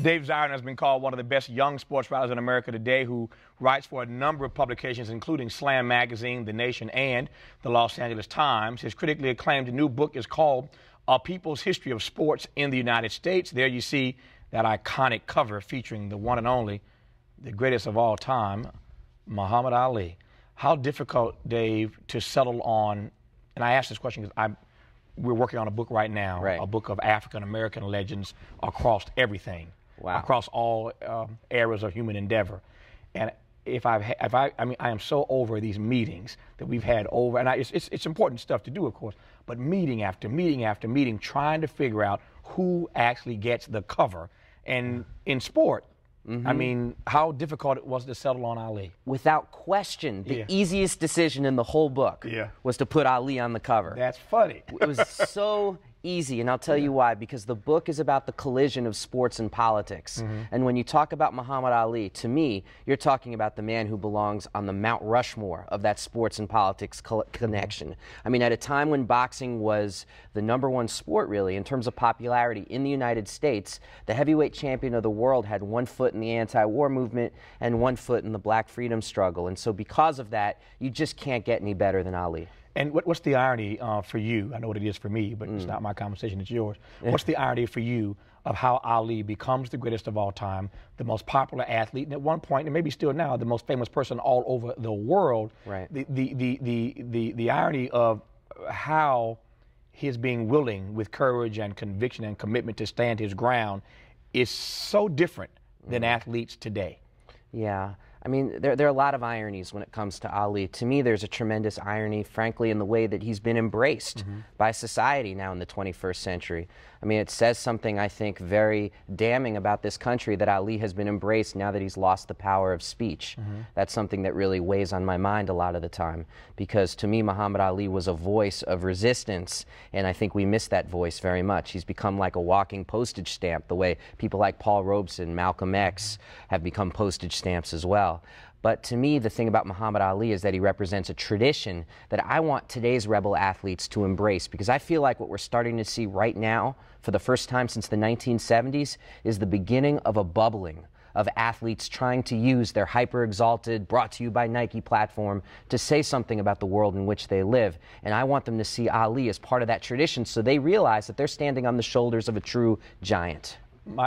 Dave Zirin has been called one of the best young sports writers in America today, who writes for a number of publications, including Slam Magazine, The Nation, and the Los Angeles Times. His critically acclaimed new book is called A People's History of Sports in the United States. There you see that iconic cover featuring the one and only, the greatest of all time, Muhammad Ali. How difficult, Dave, to settle on, and I ask this question because we're working on a book right now, a book of African-American legends across everything, across all eras of human endeavor. And I am so over these meetings that we've had over, and it's important stuff to do, of course, but meeting after meeting after meeting, trying to figure out who actually gets the cover. And in sport, I mean, how difficult it was to settle on Ali. Without question, the easiest decision in the whole book was to put Ali on the cover. That's funny. It was so easy, and I'll tell you why, because the book is about the collision of sports and politics. And when you talk about Muhammad Ali, to me, you're talking about the man who belongs on the Mount Rushmore of that sports and politics connection. I mean, at a time when boxing was the #1 sport, really, in terms of popularity in the United States, the heavyweight champion of the world had one foot in the anti-war movement and one foot in the black freedom struggle. And so because of that, you just can't get any better than Ali. And what's the irony for you? I know what it is for me, but it's not my conversation, it's yours. What's the irony for you of how Ali becomes the greatest of all time, the most popular athlete, and at one point, and maybe still now, the most famous person all over the world? Right. The irony of how his being willing with courage and conviction and commitment to stand his ground is so different than athletes today. Yeah. I mean, there are a lot of ironies when it comes to Ali. To me, there's a tremendous irony, frankly, in the way that he's been embraced by society now in the 21st century. I mean, it says something, I think, very damning about this country that Ali has been embraced now that he's lost the power of speech. That's something that really weighs on my mind a lot of the time, because to me, Muhammad Ali was a voice of resistance, and I think we miss that voice very much. He's become like a walking postage stamp, the way people like Paul Robeson, Malcolm X have become postage stamps as well. But to me, the thing about Muhammad Ali is that he represents a tradition that I want today's rebel athletes to embrace, because I feel like what we're starting to see right now, for the first time since the 1970s, is the beginning of a bubbling of athletes trying to use their hyper-exalted, brought-to-you-by-Nike platform to say something about the world in which they live. And I want them to see Ali as part of that tradition, so they realize that they're standing on the shoulders of a true giant.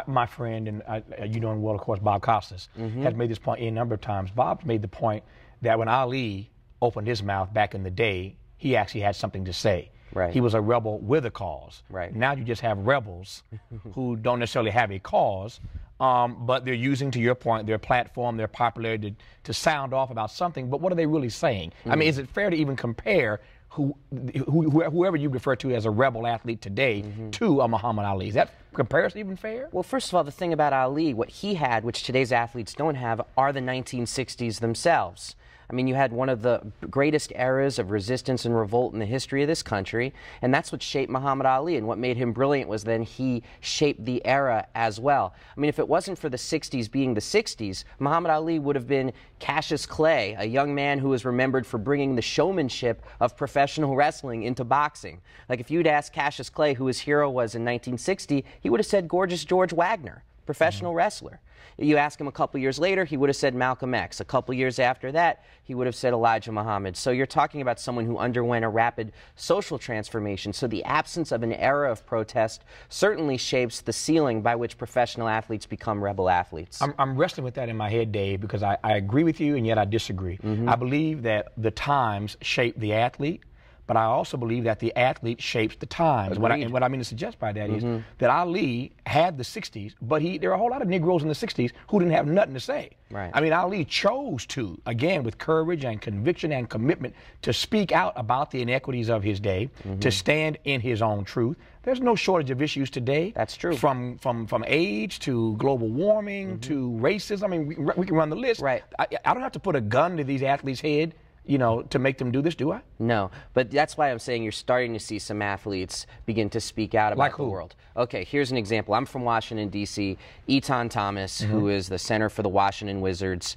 My friend, and you know him well, of course, Bob Costas, has made this point a number of times. Bob's made the point that when Ali opened his mouth back in the day, he actually had something to say. Right. He was a rebel with a cause. Right. Now you just have rebels who don't necessarily have a cause, but they're using, to your point, their platform, their popularity to sound off about something. But what are they really saying? I mean, is it fair to even compare whoever you refer to as a rebel athlete today to a Muhammad Ali? Is that comparison even fair? Well, first of all, the thing about Ali, what he had, which today's athletes don't have, are the 1960s themselves. I mean, you had one of the greatest eras of resistance and revolt in the history of this country, and that's what shaped Muhammad Ali, and what made him brilliant was then he shaped the era as well. I mean, if it wasn't for the 60s being the 60s, Muhammad Ali would have been Cassius Clay, a young man who was remembered for bringing the showmanship of professional wrestling into boxing. Like, if you'd asked Cassius Clay who his hero was in 1960, he would have said Gorgeous George Wagner, professional wrestler. You ask him a couple years later, he would have said Malcolm X. A couple years after that, he would have said Elijah Muhammad. So you're talking about someone who underwent a rapid social transformation. So the absence of an era of protest certainly shapes the ceiling by which professional athletes become rebel athletes. I'm wrestling with that in my head, Dave, because I agree with you, and yet I disagree. I believe that the times shape the athlete, but I also believe that the athlete shapes the times. And what I mean to suggest by that is that Ali had the 60s, but there are a whole lot of Negroes in the 60s who didn't have nothing to say. Right. I mean, Ali chose to, again, with courage and conviction and commitment, to speak out about the inequities of his day, to stand in his own truth. There's no shortage of issues today. That's true. From AIDS to global warming to racism. I mean, we can run the list. Right. I don't have to put a gun to these athletes' head. to make them do this, do I? No, but that's why I'm saying you're starting to see some athletes begin to speak out about the world. Okay, here's an example. I'm from Washington, D.C. Etan Thomas, who is the center for the Washington Wizards,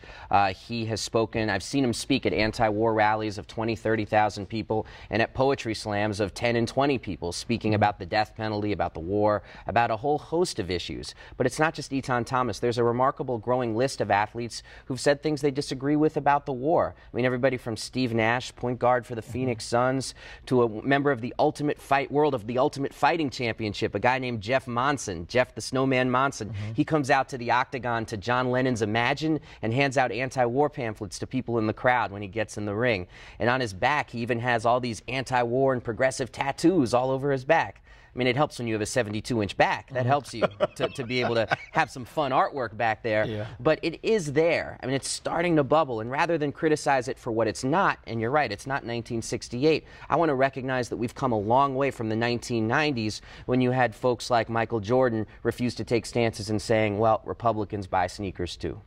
he has spoken. I've seen him speak at anti-war rallies of 20, 30,000 people and at poetry slams of 10 and 20 people, speaking about the death penalty, about the war, about a whole host of issues. But it's not just Etan Thomas. There's a remarkable growing list of athletes who've said things they disagree with about the war. I mean, everybody from Steve Nash, point guard for the Phoenix Suns, to a member of the world of the Ultimate Fighting Championship, a guy named Jeff Monson, Jeff the Snowman Monson. He comes out to the octagon to John Lennon's Imagine and hands out anti-war pamphlets to people in the crowd when he gets in the ring. And on his back, he even has all these anti-war and progressive tattoos all over his back. I mean, it helps when you have a 72-inch back. That helps you to be able to have some fun artwork back there. Yeah. But it is there. I mean, it's starting to bubble. And rather than criticize it for what it's not, and you're right, it's not 1968, I want to recognize that we've come a long way from the 1990s when you had folks like Michael Jordan refuse to take stances and saying, well, Republicans buy sneakers too.